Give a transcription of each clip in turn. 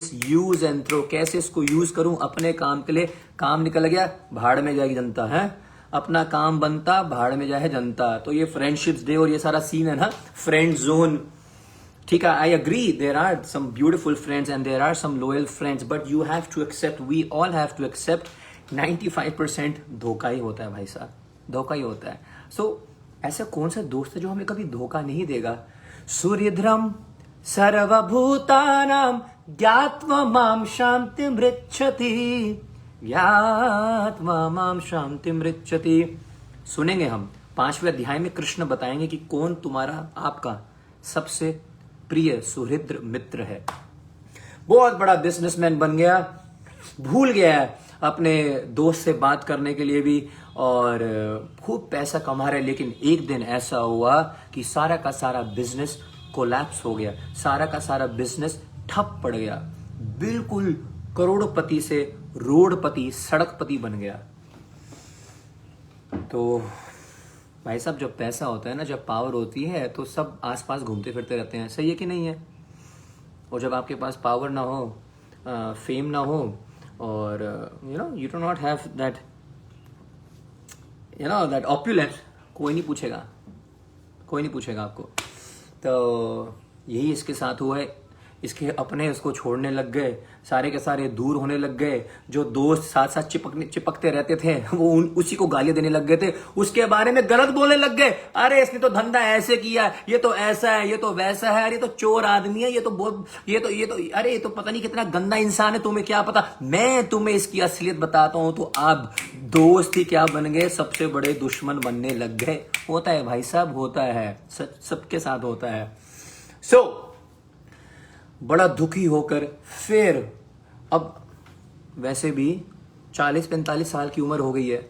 Use and throw, कैसे इसको use करूं अपने काम के लिए। काम निकल गया, भाड़ में जाएगी जनता है, अपना काम बनता, भाड़ में जाए जनता। तो ये फ्रेंडशिप्स डे और ये सारा सीन है ना, फ्रेंड जोन। ठीक है, I agree, there are some beautiful friends and there are some loyal friends, but you have to accept, we all have to accept 95% धोखा ही होता है भाई साहब, धोखा ही होता है। सो ऐसा कौन सा दोस्त है जो हमें कभी धोखा नहीं देगा। सूर्यध्रम सर्वभूतानां ज्ञात्वा मां शांतिं मृच्छति, ज्ञात्वा मां शांतिं मृच्छति। सुनेंगे हम 5वें अध्याय में कृष्ण बताएंगे कि कौन तुम्हारा आपका सबसे प्रिय सुहृद मित्र है। बहुत बड़ा बिजनेसमैन बन गया, भूल गया है अपने दोस्त से बात करने के लिए भी, और खूब पैसा कमा रहा है। लेकिन एक दिन ऐसा हुआ कि सारा का सारा बिजनेस कोलैप्स हो गया, सारा का सारा बिजनेस ठप पड़ गया, बिल्कुल करोड़पति से रोडपति, सड़कपति बन गया। तो भाई साहब, जब पैसा होता है ना, जब पावर होती है, तो सब आसपास घूमते फिरते रहते हैं, सही है कि नहीं है। और जब आपके पास पावर ना हो, फेम ना हो, और you do not have that that opulence, कोई नहीं पूछेगा, कोई नहीं पूछेगा आपको। तो यही इसके साथ हुआ है। इसके अपने उसको छोड़ने लग गए, सारे के सारे दूर होने लग गए। जो दोस्त साथ साथ चिपकते रहते थे, वो उसी को गालियां देने लग गए थे, उसके बारे में गलत बोलने लग गए। अरे इसने तो धंधा ऐसे किया, ये तो ऐसा है, ये तो वैसा है, अरे ये तो चोर आदमी है, ये तो अरे ये तो पता नहीं कितना गंदा इंसान है, तुम्हें क्या पता। मैं तुम्हें इसकी असलियत बताता हूं। तो अब दोस्त ही क्या बन गए, सबसे बड़े दुश्मन बनने लग गए। होता है भाई साहब, होता है, सबके साथ होता है। बड़ा दुखी होकर फिर, अब वैसे भी 40-45 साल की उम्र हो गई है,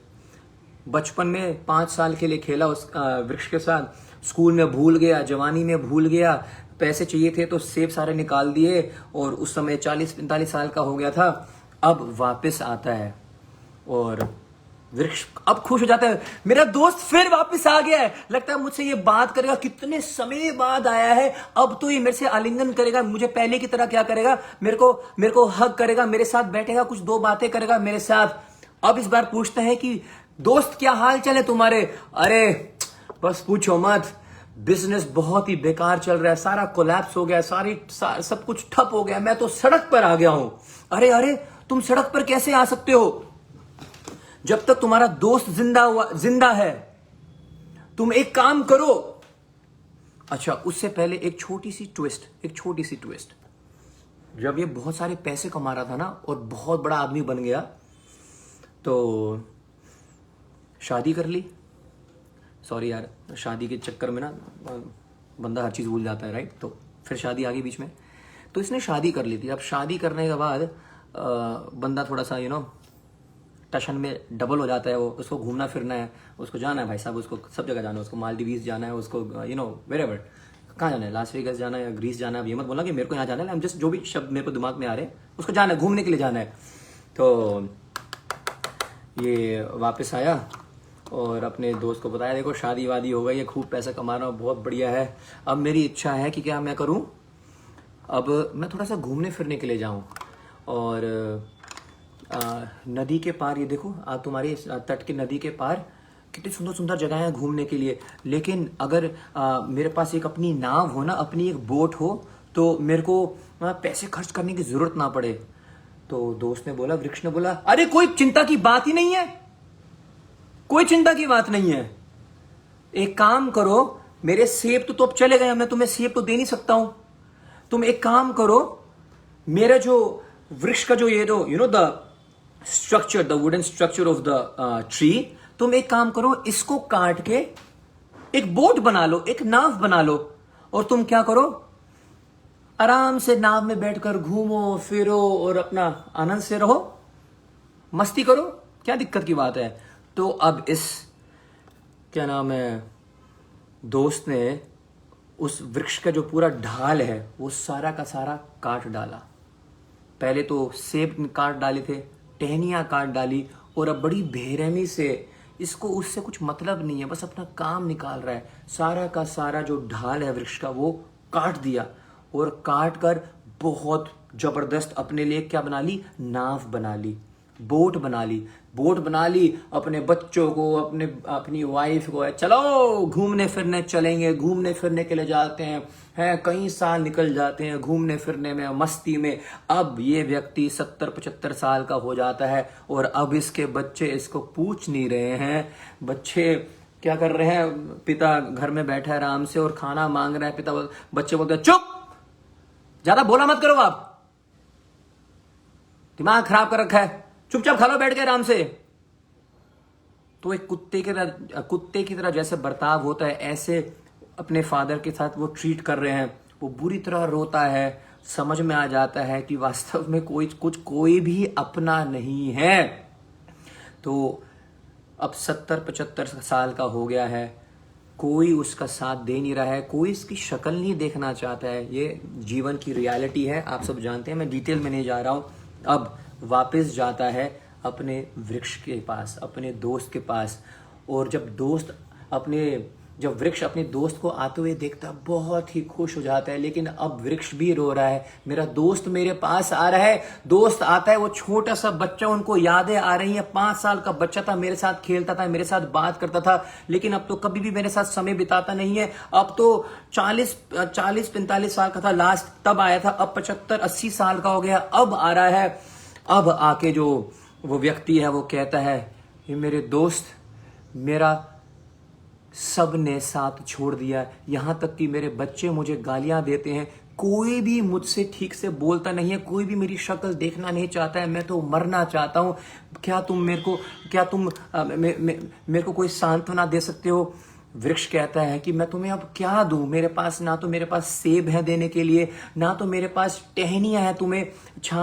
बचपन में 5 साल के लिए खेला उस वृक्ष के साथ, स्कूल में भूल गया, जवानी में भूल गया, पैसे चाहिए थे तो सेब सारे निकाल दिए, और उस समय 40-45 साल का हो गया था। अब वापस आता है और वृक्ष अब खुश हो जाता है, मेरा दोस्त फिर वापस आ गया है, लगता है मुझसे ये बात करेगा, कितने समय बाद आया है, अब तो ये मेरे से आलिंगन करेगा, मुझे पहले की तरह क्या करेगा, मेरे को हग करेगा, मेरे साथ बैठेगा, कुछ 2 बातें करेगा मेरे साथ। अब इस बार पूछता है कि दोस्त क्या हाल चाल है तुम्हारे। अरे बस पूछो मत, बिजनेस बहुत ही बेकार चल रहा है, सारा कोलैप्स हो गया, सब कुछ ठप हो गया, मैं तो सड़क पर आ गया हूं। अरे तुम सड़क पर कैसे आ सकते हो, जब तक तुम्हारा दोस्त जिंदा है। तुम एक काम करो। अच्छा, उससे पहले एक छोटी सी ट्विस्ट। जब ये बहुत सारे पैसे कमा रहा था ना, और बहुत बड़ा आदमी बन गया, तो शादी कर ली। सॉरी यार, शादी के चक्कर में ना बंदा हर चीज भूल जाता है, राइट। तो फिर शादी आ गई बीच में, तो इसने शादी कर ली थी। अब शादी करने के बाद बंदा थोड़ा सा टशन में डबल हो जाता है। वो, उसको घूमना फिरना है, उसको जाना है भाई साहब, उसको सब जगह जाना है, उसको मालदीव्स जाना है, उसको वेरेवर, कहाँ जाना है, लास वेगास जाना है या ग्रीस जाना है। अब ये मत बोलना कि मेरे को यहाँ जाना है, जस्ट जो भी शब्द मेरे को दिमाग में आ रहे हैं, उसको जाना है, घूमने के लिए जाना है। तो ये वापस आया और अपने दोस्त को बताया, देखो शादी वादी हो गई है, खूब पैसा कमा रहा हूँ, बहुत बढ़िया है। अब मेरी इच्छा है कि क्या मैं करूँ, अब मैं थोड़ा सा घूमने फिरने के लिए जाऊँ, और नदी के पार, ये देखो तुम्हारे तट के नदी के पार कितनी सुंदर सुंदर जगह है घूमने के लिए। लेकिन अगर मेरे पास एक अपनी नाव हो ना, अपनी एक बोट हो, तो मेरे को पैसे खर्च करने की जरूरत ना पड़े। तो दोस्त ने बोला, वृक्ष ने बोला, अरे कोई चिंता की बात ही नहीं है, कोई चिंता की बात नहीं है। एक काम करो, मेरे सेब तो अब चले गए, मैं तुम्हें सेब तो दे नहीं सकता हूं। तुम एक काम करो, मेरा जो वृक्ष का जो ये the structure, the wooden structure of the tree, तुम एक काम करो, इसको काट के एक बोट बना लो, एक नाव बना लो, और तुम क्या करो, आराम से नाव में बैठकर घूमो फिरो और अपना आनंद से रहो, मस्ती करो, क्या दिक्कत की बात है। तो अब इस क्या नाम है, दोस्त ने उस वृक्ष का जो पूरा ढाल है, वो सारा का सारा काट डाला। पहले तो सेब काट डाले थे, टहनियां काट डाली, और अब बड़ी बेरहमी से, इसको उससे कुछ मतलब नहीं है, बस अपना काम निकाल रहा है, सारा का सारा जो ढाल है वृक्ष का वो काट दिया, और काट कर बहुत जबरदस्त अपने लिए क्या बना ली, नाव बना ली, बोट बना ली, अपने बच्चों को, अपनी वाइफ को, चलो घूमने फिरने चलेंगे, घूमने फिरने के लिए जाते हैं कई साल निकल जाते हैं घूमने फिरने में, मस्ती में। अब ये व्यक्ति 70-75 साल का हो जाता है और अब इसके बच्चे इसको पूछ नहीं रहे हैं। बच्चे क्या कर रहे हैं, पिता घर में बैठा है आराम से और खाना मांग रहा है, बच्चे बोलते हैं चुप, ज्यादा बोला मत करो, आप दिमाग खराब कर रखा है, चुपचाप खा लो बैठ के आराम से। तो एक कुत्ते की तरह जैसे बर्ताव होता है, ऐसे अपने फादर के साथ वो ट्रीट कर रहे हैं। वो बुरी तरह रोता है, समझ में आ जाता है कि वास्तव में कोई भी अपना नहीं है। तो अब 70-75 साल का हो गया है, कोई उसका साथ दे नहीं रहा है, कोई इसकी शक्ल नहीं देखना चाहता है। ये जीवन की रियलिटी है, आप सब जानते हैं, मैं डिटेल में नहीं जा रहा हूं। अब वापस जाता है अपने वृक्ष के पास, अपने दोस्त के पास। और जब वृक्ष अपने दोस्त को आते हुए देखता है, बहुत ही खुश हो जाता है। लेकिन अब वृक्ष भी रो रहा है, मेरा दोस्त मेरे पास आ रहा है। दोस्त आता है, वो छोटा सा बच्चा, उनको यादें आ रही हैं। 5 साल का बच्चा था, मेरे साथ खेलता था, मेरे साथ बात करता था, लेकिन अब तो कभी भी मेरे साथ समय बिताता नहीं है। अब तो 40-45 साल का था लास्ट, तब आया था, अब 75-80 साल का हो गया, अब आ रहा है। अब आके जो वो व्यक्ति है वो कहता है, ये मेरे दोस्त, मेरा सब ने साथ छोड़ दिया, यहां तक कि मेरे बच्चे मुझे गालियां देते हैं, कोई भी मुझसे ठीक से बोलता नहीं है, कोई भी मेरी शक्ल देखना नहीं चाहता है, मैं तो मरना चाहता हूं। क्या तुम मेरे को कोई सांत्वना दे सकते हो? वृक्ष कहता है कि मैं तुम्हें अब क्या दूं, मेरे पास ना तो मेरे पास सेब है देने के लिए, ना तो मेरे पास टहनियां हैं तुम्हें छां